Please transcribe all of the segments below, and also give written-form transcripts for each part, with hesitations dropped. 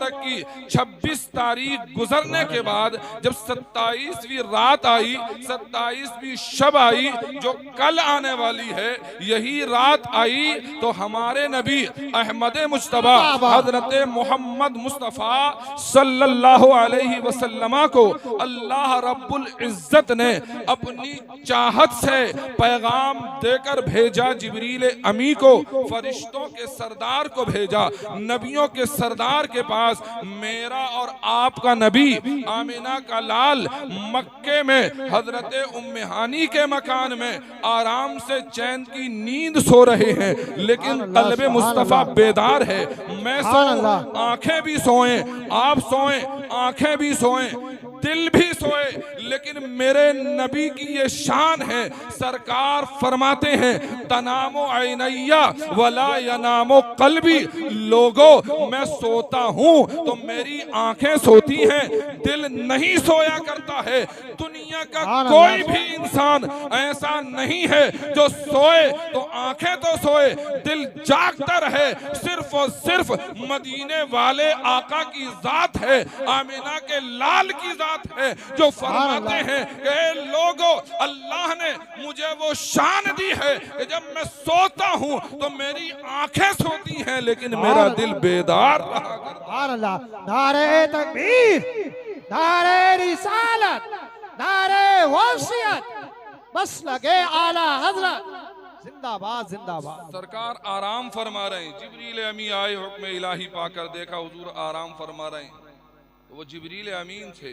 मुबारक की 26 तारीख गुजरने के बाद जब 27वीं रात आई, 27वीं शब आई जो कल आने वाली है, यही रात आई तो हमारे नबी अहमद मुज्तबा हजरत मोहम्मद मुस्तफ़ा सल्लल्लाहु अलैहि वसल्लम को अल्लाह रब्बुल इज्जत ने अपनी चाहत से पैगाम देकर भेजा। जिब्रील अमी को, फरिश्तों के सरदार को भेजा, नबियों के सरदार के पास। मेरा और आपका नबी आमिना का लाल मक्के में हजरत उम्मे हानी के मकान में आराम से चैन की नींद सो रहे हैं, लेकिन कल्बे मुस्तफा बेदार है। मैं सोऊं, आंखें भी सोएं, आप सोएं, आंखें भी सोएं, दिल भी सोए, लेकिन मेरे नबी की ये शान है। सरकार फरमाते हैं तनामो ऐनैया वला यनामो कल्बी, लोगो मैं सोता हूँ तो मेरी आंखें सोती हैं, दिल नहीं सोया करता है। दुनिया का कोई भी इंसान ऐसा नहीं है जो सोए तो आंखें तो सोए, दिल जागता रहे। सिर्फ और सिर्फ मदीने वाले आका की जात है, आमिना के लाल की जात है, जो फरमाते हैं कि लोगो अल्लाह ने मुझे वो शान दी है कि जब मैं सोता हूँ तो मेरी आंखें सोती हैं, लेकिन मेरा दिल बेदार रहा करता। नारे तकबीर, नारे रिसालत, नारे वसीयत, बस लगे आला हजरत, जिंदाबाद जिंदाबाद। सरकार आराम फरमा रहे हैं। जिब्रील अमी आए, हुक्म इलाही पाकर देखा हुजूर आराम फरमा रहे हैं, तो वो जिब्रील अमीन थे,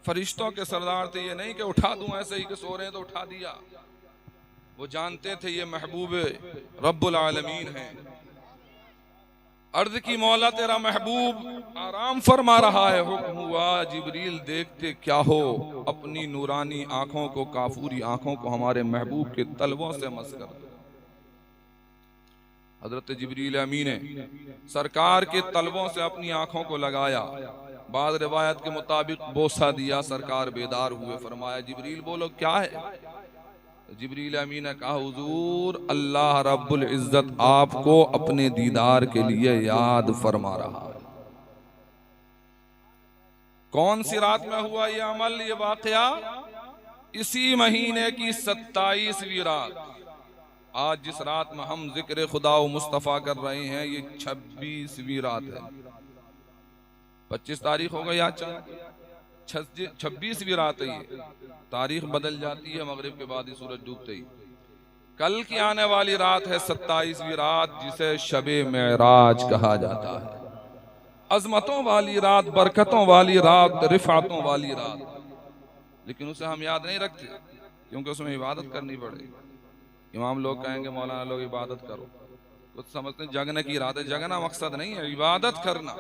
फरिश्तों के सरदार थे। ये नहीं कि उठा दूं ऐसे ही कि सो रहे हैं तो उठा दिया। वो जानते थे ये महबूब रब्बुल आलमीन है। अर्ज की मौला तेरा महबूब आराम फरमा रहा है। हुक्म हुआ जिब्रील देखते क्या हो, अपनी नूरानी आंखों को, काफूरी आंखों को हमारे महबूब के तलवों से मस कर दो। हजरत जिब्रील अमीन ने सरकार के तलवों से अपनी आंखों को लगाया। बाद रिवायत के मुताबिक बोसा दिया, सरकार बेदार हुए। फरमाया जिब्रील बोलो क्या है? जिब्रील अमीन ने कहा हुजूर अल्लाह रब्बुल इज्जत आपको अपने दीदार के लिए याद फरमा रहा है। कौन सी रात में हुआ ये अमल, ये वाकया? इसी महीने की 27वीं रात। आज जिस रात में हम जिक्र खुदा व मुस्तफ़ा कर रहे हैं, ये 26वीं रात है। 25 तारीख हो गई, आज 26वीं रात है। ये तारीख बदल जाती है मगरिब के बाद ही सूरज डूबते ही। कल की आने वाली रात है 27वीं रात, जिसे शबे मेराज कहा जाता है। अजमतों वाली रात, बरकतों वाली रात, रिफातों वाली रात। लेकिन उसे हम याद नहीं रखते क्योंकि उसमें इबादत करनी पड़ेगी। इमाम लोग कहेंगे मौलाना लोग इबादत करो, कुछ समझते हैं जगने की रात है। जगना मकसद नहीं है, इबादत करना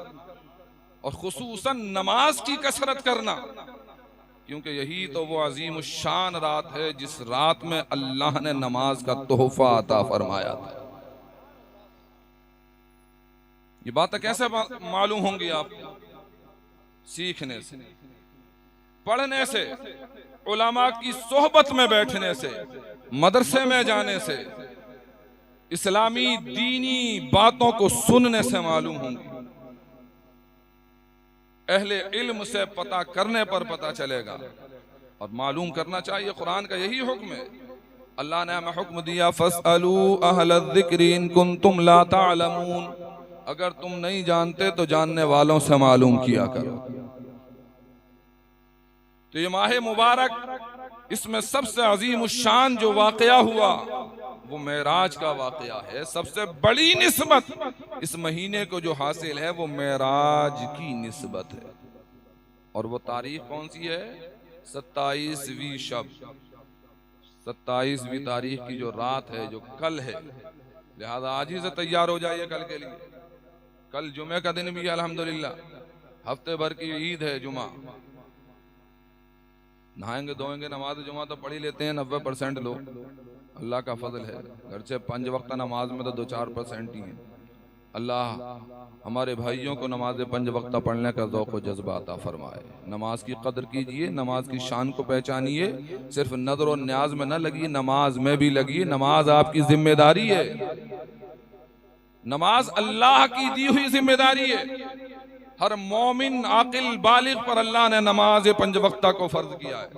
और खुसूसन नमाज की कसरत करना, क्योंकि यही तो वो अजीम शान रात है जिस रात में अल्लाह ने नमाज का तोहफा अता फरमाया था। ये बातें कैसे मालूम होंगी आपको? सीखने से, पढ़ने से, उलमा की सोहबत में बैठने से, मदरसे में जाने से, इस्लामी दीनी बातों को सुनने से मालूम होंगी। अहले इल्म से पता करने पर पता चलेगा और मालूम करना चाहिए। कुरान का यही हुक्म है। अल्लाह ने हमें हुक्म दिया फस्अलू अहल ज़िक्र इन कुंतुम ला तालमून, अगर तुम नहीं जानते तो जानने वालों से मालूम किया करो। तो ये माह मुबारक, इसमें सबसे अजीम शान जो वाकया हुआ वो मेराज का वाकया है। सबसे बड़ी निस्बत इस महीने को जो हासिल है वो मेराज की निस्बत है। और वो तारीख कौन सी है? 27वीं शब, 27वीं तारीख की जो रात है, जो कल है। लिहाजा आज ही से तैयार हो जाइए कल के लिए। कल जुमे का दिन भी है अल्हम्दुलिल्लाह, हफ्ते भर की ईद है जुमा। नहाएंगे धोएंगे, नमाज जुमा तो पढ़ ही लेते हैं 90% लोग, अल्लाह का फजल है। घर से 5 वक्त नमाज में तो 2-4% ही हैं। अल्लाह हमारे भाइयों को नमाज 5 वक्त पढ़ने का ज़ौक़ व जज्बा अता फरमाए। नमाज की कदर कीजिए, नमाज की शान को पहचानिए। सिर्फ नज़र और न्याज में न लगी, नमाज में भी लगी। नमाज आपकी जिम्मेदारी है, नमाज अल्लाह की दी हुई जिम्मेदारी है। हर मोमिन आकिल बालिग पर अल्लाह ने नमाज 5 वक्ता को फर्ज किया है।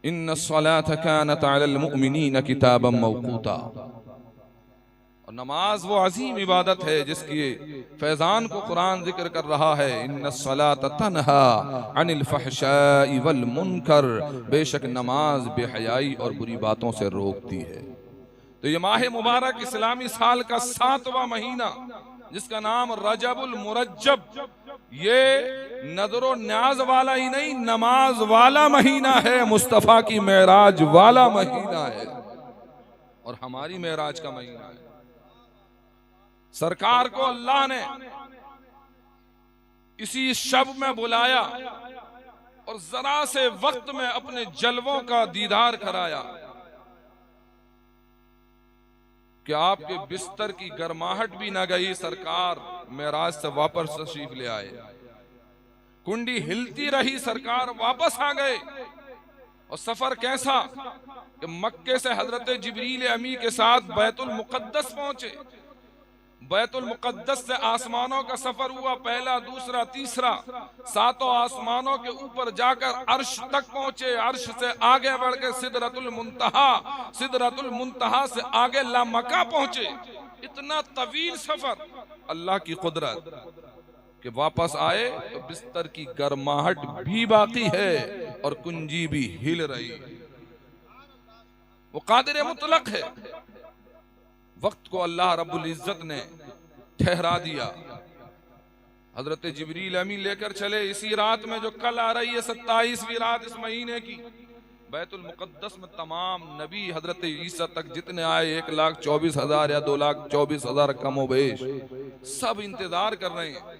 इन्ना सलात कानत अलल मुमिनीन किताबम मौकूता। और नमाज वो अजीम इबादत है जिसकी फैजान को कुरान जिक्र कर रहा है। इन्ना सलात तन्हा अनिल फहशाई वल मुनकर। बेशक नमाज बेहयाई और बुरी बातों से रोकती है। तो ये माह मुबारक इस्लामी साल का 7वां महीना जिसका नाम रजबुल मुरज्जब, ये नजरो न्याज वाला ही नहीं, नमाज वाला महीना है, मुस्तफा की मेराज वाला महीना है और हमारी मेराज का महीना है। सरकार को अल्लाह ने इसी शब में बुलाया और जरा से वक्त में अपने जलवों का दीदार कराया कि आपके बिस्तर की गर्माहट भी न गई, सरकार मेराज से वापस तशरीफ ले आए। कुंडी हिलती रही, सरकार वापस आ गए। और सफर कैसा कि मक्के से हजरत जिब्रील अमी के साथ बैतुल मुकद्दस पहुंचे। बैतुल मुकद्दस से आसमानों का सफर हुआ, पहला, दूसरा, तीसरा, 7 आसमानों के ऊपर जाकर अर्श तक पहुंचे। अर्श से आगे बढ़ के सिदरतुल मुंतहा, सिदरतुल मुंतहा से आगे लामका पहुंचे। इतना तवील सफर, अल्लाह की कुदरत कि वापस आए तो बिस्तर की गर्माहट भी बाकी है और कुंजी भी हिल रही। वो कादिर मुतलक है। वक्त को अल्लाह रब्बुल इज्जत ने ठहरा दिया। हजरत जिब्रील अमी लेकर चले इसी रात में जो कल आ रही है, 27वीं रात इस महीने की। बैतुल मुकद्दस में तमाम नबी हजरत ईसा तक जितने आए, 1,24,000 या 2,24,000 कमो बेश, सब इंतजार कर रहे हैं।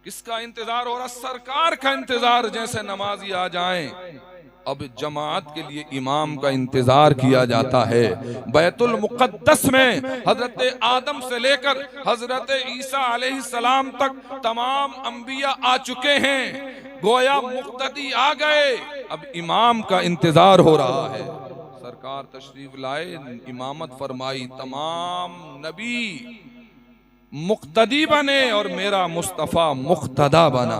किसका इंतजार हो रहा? सरकार का इंतजार। जैसे नमाजी आ जाएं, अब जमात के लिए इमाम का इंतजार किया जाता है। बैतुल मुकद्दस में हजरत आदम से लेकर हजरत ईसा अलैहिस्सलाम तक तमाम अंबिया आ चुके हैं। गोया मुक्तदी आ गए, अब इमाम का इंतजार हो रहा है। सरकार तशरीफ लाए, इमामत फरमाई, तमाम नबी मुक्तदी बने और मेरा मुस्तफा मुक्तदा बना।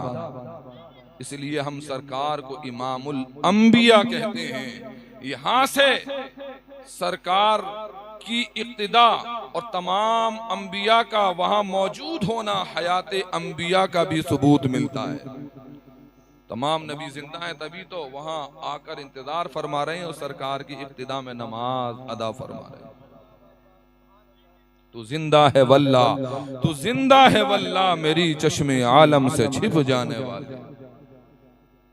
इसलिए हम सरकार को इमामुल अंबिया कहते हैं। यहां से सरकार की इक्तिदा और तमाम अंबिया का वहां मौजूद होना, हयात अंबिया का भी सबूत मिलता है। तमाम नबी जिंदा हैं, तभी तो वहां आकर इंतजार फरमा रहे हैं और सरकार की इक्तिदा में नमाज अदा फरमा रहे हैं। तू जिंदा है वल्ला, तू जिंदा है वल्ला, मेरी चश्मे आलम से छिप जाने वाले।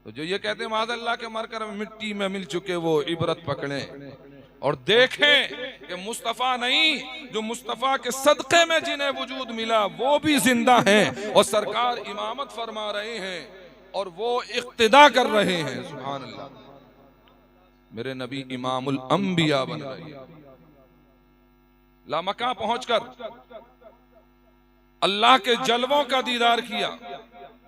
तो जो ये कहते हैं माज़अल्लाह के मरकर मिट्टी में मिल चुके, वो इबरत पकड़ें और देखें कि मुस्तफ़ा नहीं, जो मुस्तफ़ा के सदक़े में जिन्हें वजूद मिला वो भी जिंदा हैं और सरकार इमामत फरमा रहे हैं और वो इक्तिदा कर रहे हैं। सुभान अल्लाह, मेरे नबी इमामुल अंबिया बन रहे हैं। लामका पहुंचकर अल्लाह के जलवों का दीदार किया।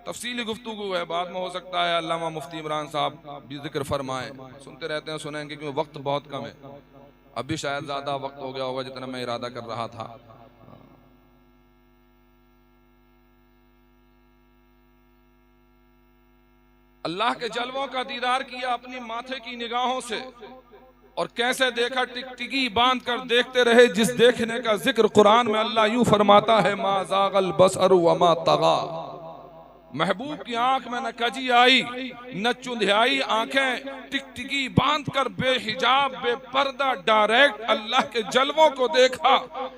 तफसीली गुफ्तगू है, बाद में हो सकता है अल्लामा मुफ्ती इमरान साहब भी जिक्र फरमाएं। सुनते रहते हैं, सुनेंगे, क्योंकि वक्त बहुत कम है। अब भी शायद ज्यादा वक्त हो गया होगा जितना मैं इरादा कर रहा था। अल्लाह के जलवों का दीदार किया अपनी माथे की निगाहों से, और कैसे देखा? टिकटिकी बांध कर देखते रहे, जिस देखने का जिक्र कुरान में अल्लाह यूं फरमाता है, मा ज़ाग़ल बसर व मा तग़ा। महबूब की आंख में न कजी आई न चुंधियाई आंखें, टिकटिकी बांध कर बेहिजाब बेपर्दा डायरेक्ट अल्लाह के जलवों को देखा।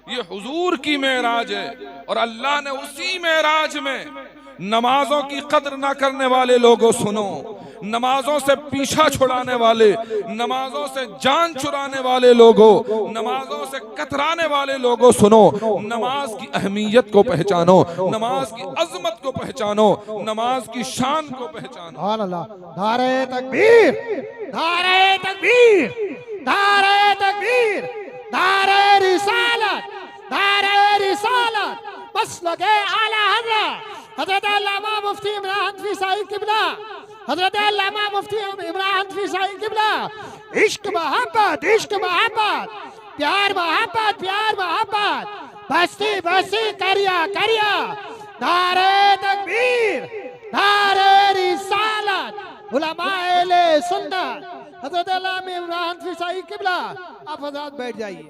ये हुजूर की मेराज है और अल्लाह ने उसी मेराज में नमाजों की कदर ना करने वाले लोगों सुनो, नमाजों से पीछा छुड़ाने वाले, नमाजों से जान चुराने वाले लोगों, नमाजों से कतराने वाले लोगों सुनो, नमाज की अहमियत को पहचानो, नमाज की अजमत को पहचानो, नमाज की शान को पहचानो। अल्लाह, नारे तकबीर, नारे तकबीर, नारे तकबीर, नारे रिसालत, नारे रिसालत। बस लगे आला हजरत अल्लामा मुफ्ती इमरान हनफी साहिब किबला, हजरत अल्लामा मुफ्ती इमरान हनफी साहिब किबला। इश्क मोहब्बत, इश्क मोहब्बत, प्यार मोहब्बत, प्यार मोहब्बत, बस्ती बस्ती करिया करिया। नारे तकबीर। उलमाए सुन्नत हजरत अल्लामा इमरान फिसाई किबला, आप हजरात बैठ जाइए।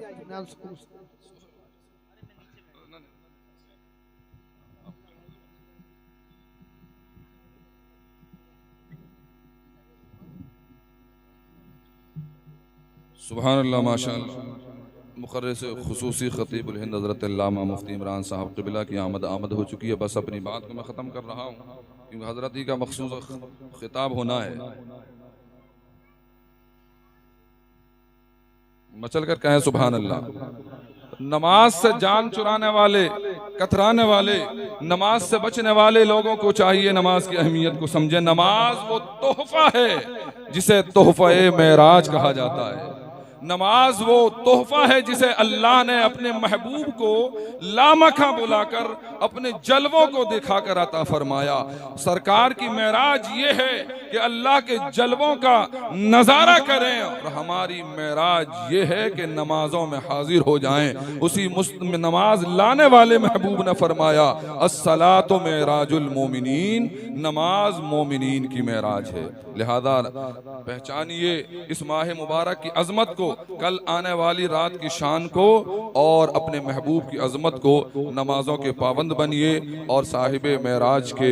सुभान अल्लाह माशाअल्लाह। मुखर्रिस खुसूसी खतीबुल हिंद हज़रत अल्लामा मुफ्ती इमरान साहब क़िबला की आमद हो चुकी है। बस अपनी बात को मैं ख़त्म कर रहा हूँ क्योंकि हज़रत ही का मखसूस खिताब होना है। मचल कर कहें सुभान अल्लाह। नमाज से जान चुराने वाले, कतराने वाले, नमाज से बचने वाले लोगों को चाहिए नमाज की अहमियत को समझे। नमाज वो तोहफा है जिसे तोहफा-ए मेराज कहा जाता है। नमाज वो तोहफा है जिसे अल्लाह ने अपने महबूब को लामखा बुलाकर अपने जलवों को दिखाकर अता फरमाया। सरकार की मेराज ये है कि अल्लाह के जलवों का नजारा करें, और हमारी मेराज ये है कि नमाजों में हाजिर हो जाएं। उसी नमाज लाने वाले महबूब ने फरमाया अस्सलातु मेराजुल मोमिनीन, नमाज मोमिनीन की मेराज है। लिहाजा पहचानिए इस माह मुबारक की अजमत को, कल आने वाली रात की शान को, और अपने महबूब की अजमत को। नमाजों के पाबंद बनिए और साहिब मेराज के